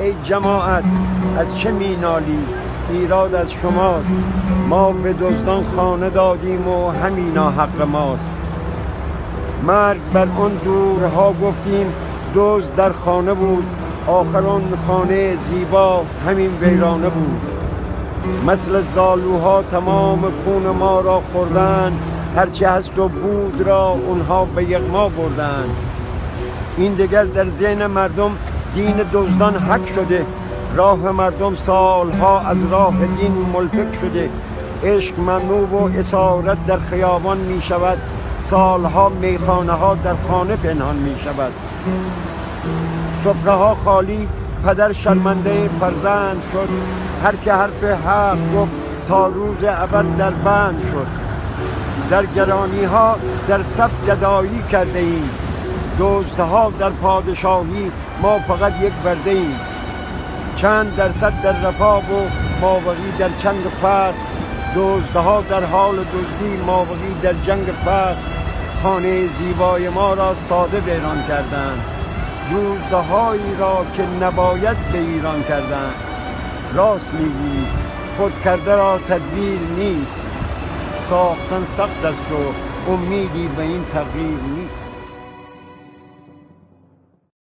ای جماعت از چه مینالی؟ ایراد از شماست. ما به دزدان خانه دادیم و همینا حق ماست. مرگ بر آن دورها گفتیم دزد در خانه بود، آخر آن خانه زیبا همین ویرانه بود. مثل زالوها تمام خون ما را خوردن، هرچه هست و بود را اونها به یغما بردن. این دگر در ذهن مردم دین دزدان حک شده، راه مردم سالها از راه دین ملفک شده. عشق ممنوع و اسارت در خیابان می شود، سالها میخانه ها در خانه پنهان می شود. سفره ها خالی، پدر شرمنده فرزند شد، هر که حرف حق گفت تا روز ابد در بند شد. در گرانی ها در صف گدایی کرده ایم، دزدها در پادشاهی ما فقط یک برده ایم. چند درصد در رفاه و مابقی در چنگ فقر، دزدها در حال دزدی مابقی در جنگ فقر. خانه زیبای ما را ساده ویران کردند، روزهایی را که نباید به ایران کردند. راست میگی خود کرده را تدبیر نیست، ساختن سخت است و امیدی به این تغییر نیست.